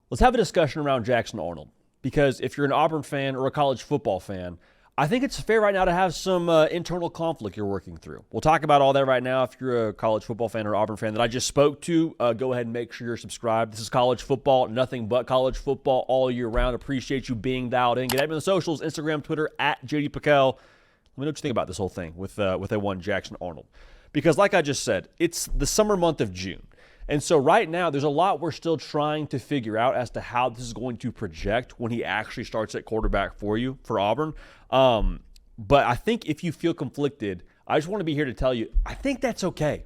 Let's have a discussion around Jackson Arnold, because if you're an Auburn fan or a college football fan, I think it's fair right now to have some internal conflict you're working through. We'll talk about all that right now. If you're a college football fan or Auburn fan that I just spoke to, go ahead and make sure you're subscribed. This is college football, nothing but college football all year round. Appreciate you being dialed in. Get at me on the socials, Instagram, Twitter, at JD Pickell. Let me know what you think about this whole thing with A1 Jackson Arnold. Because like I just said, it's the summer month of June. And so right now, there's a lot we're still trying to figure out as to how this is going to project when he actually starts at quarterback for you, for Auburn. But I think if you feel conflicted, I just want to be here to tell you, I think that's okay.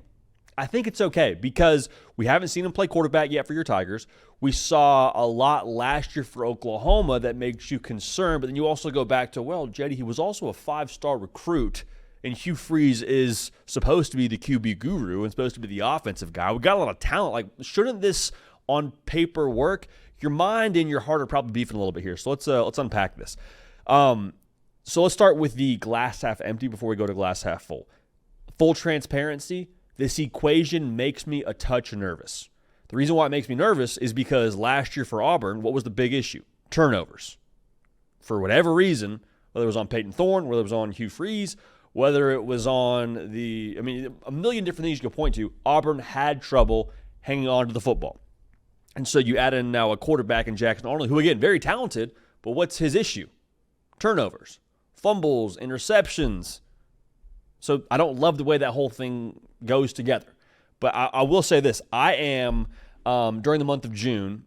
I think it's okay because we haven't seen him play quarterback yet for your Tigers. We saw a lot last year for Oklahoma that makes you concerned, but then you also go back to, well, Jetty, he was also a 5-star recruit, and Hugh Freeze is supposed to be the QB guru and supposed to be the offensive guy. We got a lot of talent. Like, shouldn't this on paper work? Your mind and your heart are probably beefing a little bit here. So let's unpack this. So let's start with the glass half empty before we go to glass half full. Full transparency, this equation makes me a touch nervous. The reason why it makes me nervous is because last year for Auburn, what was the big issue? Turnovers. For whatever reason, whether it was on Peyton Thorne, whether it was on Hugh Freeze, whether it was on a million different things you could point to, Auburn had trouble hanging on to the football. And so you add in now a quarterback in Jackson Arnold, who, again, very talented, but what's his issue? Turnovers, fumbles, interceptions. So I don't love the way that whole thing goes together. But I will say this. I am, during the month of June,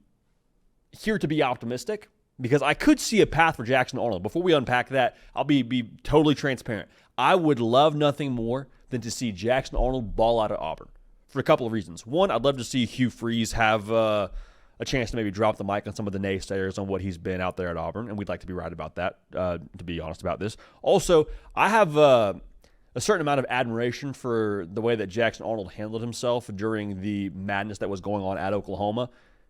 here to be optimistic because I could see a path for Jackson Arnold. Before we unpack that, I'll be totally transparent. I would love nothing more than to see Jackson Arnold ball out at Auburn for a couple of reasons. One, I'd love to see Hugh Freeze have a chance to maybe drop the mic on some of the naysayers on what he's been out there at Auburn, and we'd like to be right about that, to be honest about this. Also, I have a certain amount of admiration for the way that Jackson Arnold handled himself during the madness that was going on at Oklahoma.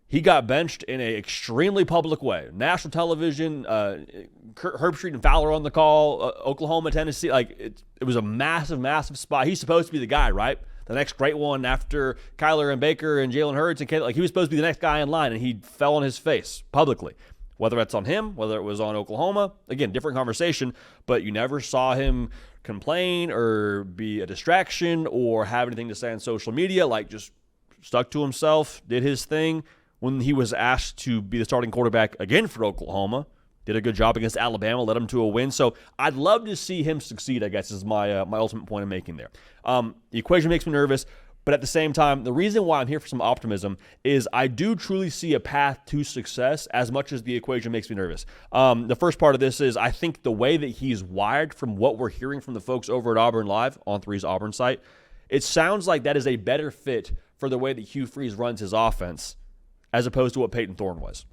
He got benched in an extremely public way. National television, Herbstreit and Fowler on the call, Oklahoma, Tennessee. Like it was a massive, massive spot. He's supposed to be the guy, right? The next great one after Kyler and Baker and Jalen Hurts and Caleb. Like he was supposed to be the next guy in line, and he fell on his face publicly. Whether that's on him, whether it was on Oklahoma, again, different conversation. But you never saw him complain or be a distraction or have anything to say on social media. Like just stuck to himself, did his thing. When he was asked to be the starting quarterback again for Oklahoma, did a good job against Alabama, led them to a win. So I'd love to see him succeed, I guess, is my ultimate point of making there. The equation makes me nervous, but at the same time, the reason why I'm here for some optimism is I do truly see a path to success as much as the equation makes me nervous. The first part of this is I think the way that he's wired from what we're hearing from the folks over at Auburn Live on 3's Auburn site, it sounds like that is a better fit for the way that Hugh Freeze runs his offense as opposed to what Peyton Thorne was.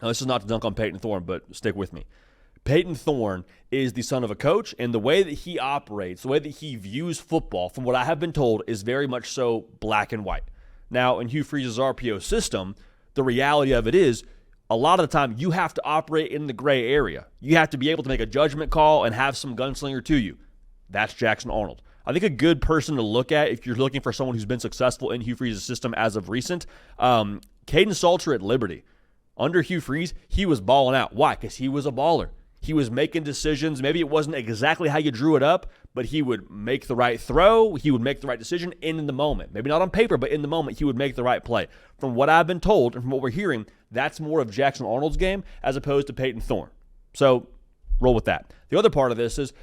Now, this is not to dunk on Peyton Thorne, but stick with me. Peyton Thorne is the son of a coach, and the way that he operates, the way that he views football, from what I have been told, is very much so black and white. Now, in Hugh Freeze's RPO system, the reality of it is, a lot of the time, you have to operate in the gray area. You have to be able to make a judgment call and have some gunslinger to you. That's Jackson Arnold. I think a good person to look at if you're looking for someone who's been successful in Hugh Freeze's system as of recent, Caden Salter at Liberty. Under Hugh Freeze, he was balling out. Why? Because he was a baller. He was making decisions. Maybe it wasn't exactly how you drew it up, but he would make the right throw. He would make the right decision in the moment. Maybe not on paper, but in the moment, he would make the right play. From what I've been told and from what we're hearing, that's more of Jackson Arnold's game as opposed to Peyton Thorne. So roll with that. The other part of this is,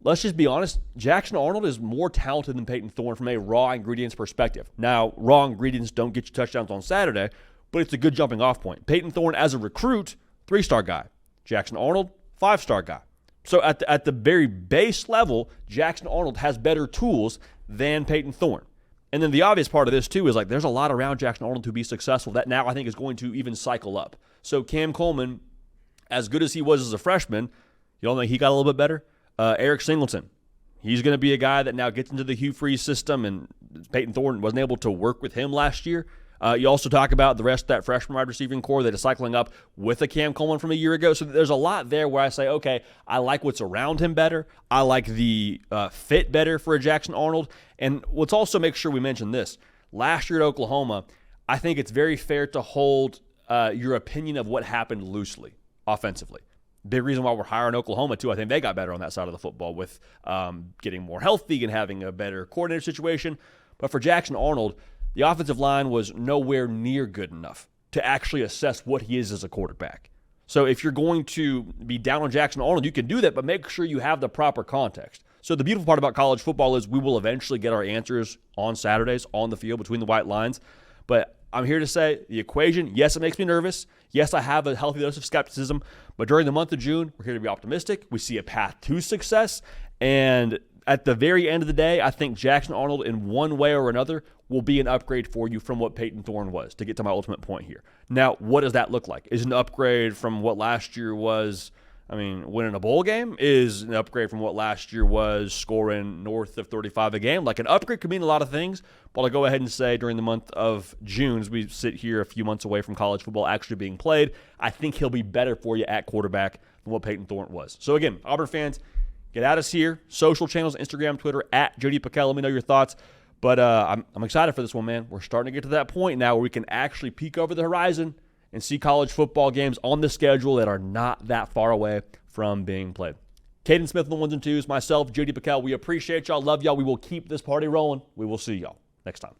let's just be honest, Jackson Arnold is more talented than Peyton Thorne from a raw ingredients perspective. Now, raw ingredients don't get you touchdowns on Saturday, but it's a good jumping off point. Peyton Thorne, as a recruit, 3-star guy. Jackson Arnold, 5-star guy. So at the very base level, Jackson Arnold has better tools than Peyton Thorne. And then the obvious part of this, too, is like there's a lot around Jackson Arnold to be successful that now I think is going to even cycle up. So Cam Coleman, as good as he was as a freshman, you don't think he got a little bit better? Eric Singleton, he's going to be a guy that now gets into the Hugh Freeze system, and Peyton Thorne wasn't able to work with him last year. You also talk about the rest of that freshman wide receiving core that is cycling up with a Cam Coleman from a year ago. So there's a lot there where I say, okay, I like what's around him better. I like the fit better for a Jackson Arnold. And let's also make sure we mention this. Last year at Oklahoma, I think it's very fair to hold your opinion of what happened loosely, offensively. Big reason why we're higher in Oklahoma, too. I think they got better on that side of the football with getting more healthy and having a better coordinator situation. But for Jackson Arnold, the offensive line was nowhere near good enough to actually assess what he is as a quarterback. So if you're going to be down on Jackson Arnold, you can do that, but make sure you have the proper context. So the beautiful part about college football is we will eventually get our answers on Saturdays on the field between the white lines. But I'm here to say the equation, yes, it makes me nervous. Yes, I have a healthy dose of skepticism. But during the month of June, we're here to be optimistic. We see a path to success. And at the very end of the day, I think Jackson Arnold in one way or another will be an upgrade for you from what Peyton Thorne was, to get to my ultimate point here. Now, what does that look like? Is an upgrade from what last year was, winning a bowl game? Is an upgrade from what last year was scoring north of 35 a game? Like, an upgrade could mean a lot of things, but I'll go ahead and say during the month of June, as we sit here a few months away from college football actually being played, I think he'll be better for you at quarterback than what Peyton Thorne was. So again, Auburn fans, get at us here. Social channels, Instagram, Twitter, at JD Piquel. Let me know your thoughts. But I'm excited for this one, man. We're starting to get to that point now where we can actually peek over the horizon and see college football games on the schedule that are not that far away from being played. Caden Smith on the ones and twos, myself, JD Piquel. We appreciate y'all, love y'all. We will keep this party rolling. We will see y'all next time.